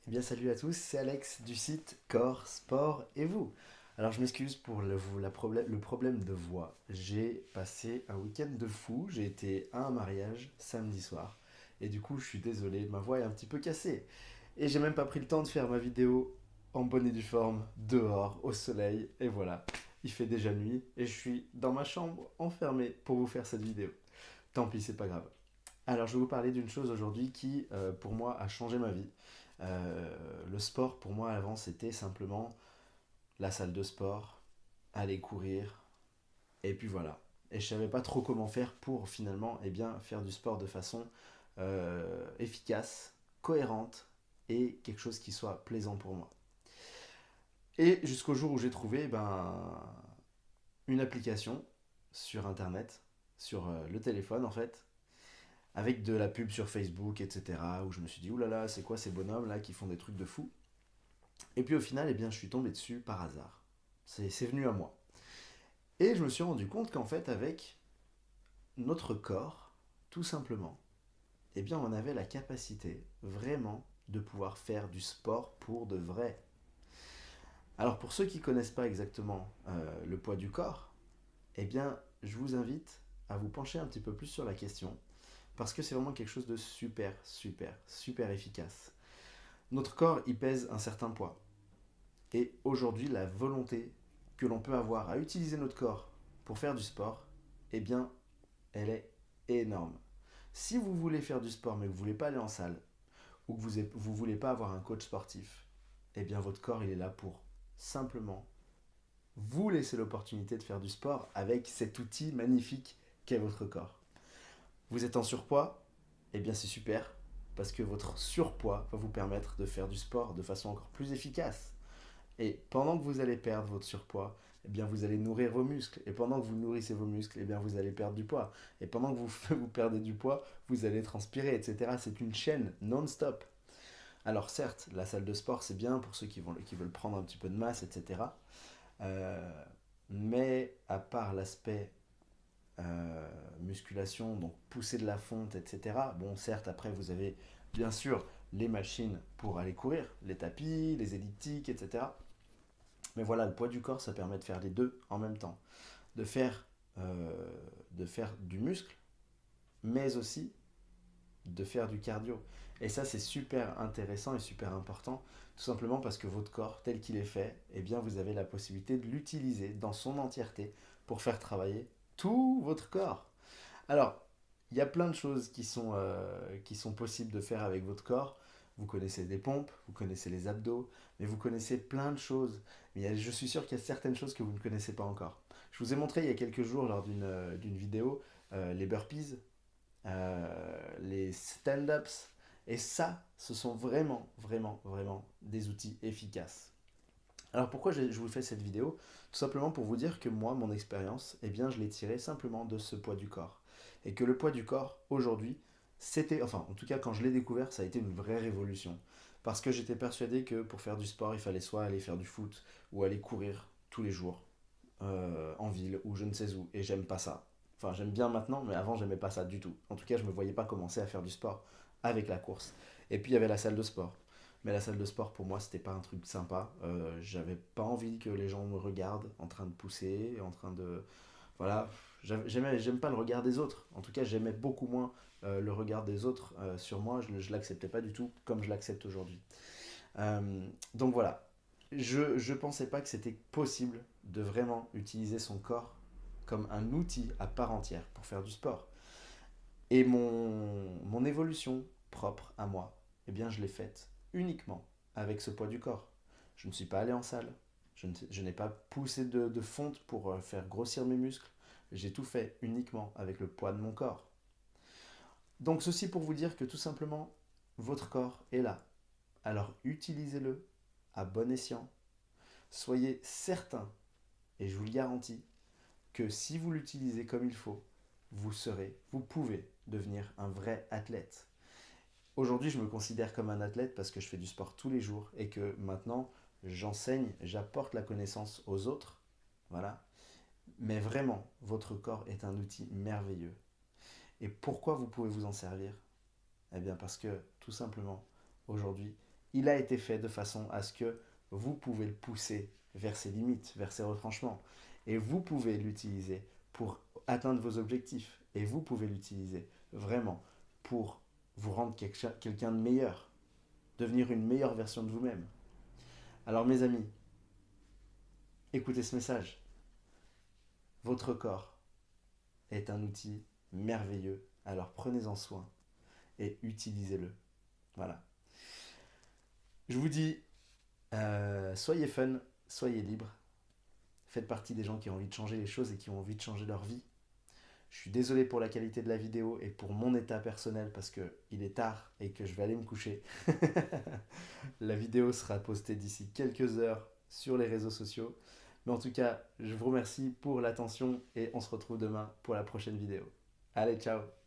Eh bien salut à tous, c'est Alex du site Corps, Sport et vous. Alors je m'excuse pour le problème de voix. J'ai passé un week-end de fou, j'ai été à un mariage samedi soir. Et du coup je suis désolé, ma voix est un petit peu cassée. Et j'ai même pas pris le temps de faire ma vidéo en bonne et due forme, dehors, au soleil. Et voilà, il fait déjà nuit et je suis dans ma chambre enfermé pour vous faire cette vidéo. Tant pis, c'est pas grave. Alors, je vais vous parler d'une chose aujourd'hui qui, pour moi, a changé ma vie. Le sport, pour moi, avant, c'était simplement la salle de sport, aller courir, et puis voilà. Et je savais pas trop comment faire pour finalement, eh bien, faire du sport de façon efficace, cohérente et quelque chose qui soit plaisant pour moi. Et jusqu'au jour où j'ai trouvé une application sur Internet, sur le téléphone en fait, avec de la pub sur Facebook, etc. Où je me suis dit, oulala, c'est quoi ces bonhommes là qui font des trucs de fou. Et puis au final, eh bien, je suis tombé dessus par hasard. C'est venu à moi. Et je me suis rendu compte qu'en fait, avec notre corps, tout simplement, eh bien, on avait la capacité vraiment de pouvoir faire du sport pour de vrai. Alors pour ceux qui ne connaissent pas exactement le poids du corps, eh bien, je vous invite à vous pencher un petit peu plus sur la question, parce que c'est vraiment quelque chose de super, super, super efficace. Notre corps, il pèse un certain poids. Et aujourd'hui, la volonté que l'on peut avoir à utiliser notre corps pour faire du sport, eh bien, elle est énorme. Si vous voulez faire du sport mais que vous ne voulez pas aller en salle, ou que vous ne voulez pas avoir un coach sportif, eh bien votre corps, il est là pour simplement vous laisser l'opportunité de faire du sport avec cet outil magnifique qu'est votre corps. Vous êtes en surpoids, eh bien c'est super, parce que votre surpoids va vous permettre de faire du sport de façon encore plus efficace. Et pendant que vous allez perdre votre surpoids, eh bien vous allez nourrir vos muscles. Et pendant que vous nourrissez vos muscles, eh bien vous allez perdre du poids. Et pendant que vous perdez du poids, vous allez transpirer, etc. C'est une chaîne non-stop. Alors certes, la salle de sport, c'est bien pour ceux qui veulent prendre un petit peu de masse, etc. Euh, mais à part l'aspect musculation, donc pousser de la fonte, etc. Bon, certes, après, vous avez bien sûr les machines pour aller courir, les tapis, les elliptiques, etc. Mais voilà, le poids du corps, ça permet de faire les deux en même temps. De faire, euh, de faire du muscle, mais aussi de faire du cardio. Et ça, c'est super intéressant et super important, tout simplement parce que votre corps, tel qu'il est fait, eh bien, vous avez la possibilité de l'utiliser dans son entièreté pour faire travailler tout votre corps. Alors, il y a plein de choses qui sont possibles de faire avec votre corps. Vous connaissez des pompes, vous connaissez les abdos, mais vous connaissez plein de choses. Mais je suis sûr qu'il y a certaines choses que vous ne connaissez pas encore. Je vous ai montré il y a quelques jours lors d'une vidéo les burpees, les stand-ups. Et ça, ce sont vraiment, vraiment, vraiment des outils efficaces. Alors pourquoi je vous fais cette vidéo? Tout simplement pour vous dire que moi, mon expérience, eh bien, je l'ai tirée simplement de ce poids du corps. Et que le poids du corps, aujourd'hui, c'était, enfin, en tout cas, quand je l'ai découvert, ça a été une vraie révolution. Parce que j'étais persuadé que pour faire du sport, il fallait soit aller faire du foot ou aller courir tous les jours en ville ou je ne sais où. Et j'aime pas ça. Enfin, j'aime bien maintenant, mais avant, j'aimais pas ça du tout. En tout cas, je me voyais pas commencer à faire du sport avec la course. Et puis, il y avait la salle de sport. Mais la salle de sport, pour moi, c'était pas un truc sympa. J'avais pas envie que les gens me regardent en train de pousser, en train de. Voilà. J'aime pas le regard des autres. En tout cas, j'aimais beaucoup moins le regard des autres sur moi. Je l'acceptais pas du tout comme je l'accepte aujourd'hui. Donc voilà. Je pensais pas que c'était possible de vraiment utiliser son corps comme un outil à part entière pour faire du sport. Et mon évolution propre à moi, eh bien, je l'ai faite uniquement avec ce poids du corps. Je ne suis pas allé en salle. Je n'ai pas poussé de fonte pour faire grossir mes muscles. J'ai tout fait uniquement avec le poids de mon corps. Donc ceci pour vous dire que tout simplement, votre corps est là. Alors utilisez-le à bon escient. Soyez certain, et je vous le garantis, que si vous l'utilisez comme il faut, vous pouvez devenir un vrai athlète. Aujourd'hui, je me considère comme un athlète parce que je fais du sport tous les jours et que maintenant, j'enseigne, j'apporte la connaissance aux autres. Voilà. Mais vraiment, votre corps est un outil merveilleux. Et pourquoi vous pouvez vous en servir? Eh bien parce que, tout simplement, aujourd'hui, il a été fait de façon à ce que vous pouvez le pousser vers ses limites, vers ses retranchements. Et vous pouvez l'utiliser pour atteindre vos objectifs. Et vous pouvez l'utiliser vraiment pour vous rendre quelqu'un de meilleur, devenir une meilleure version de vous-même. Alors mes amis, écoutez ce message. Votre corps est un outil merveilleux, alors prenez-en soin et utilisez-le. Voilà. Je vous dis, soyez fun, soyez libre, faites partie des gens qui ont envie de changer les choses et qui ont envie de changer leur vie. Je suis désolé pour la qualité de la vidéo et pour mon état personnel parce qu'il est tard et que je vais aller me coucher. La vidéo sera postée d'ici quelques heures sur les réseaux sociaux. Mais en tout cas, je vous remercie pour l'attention et on se retrouve demain pour la prochaine vidéo. Allez, ciao!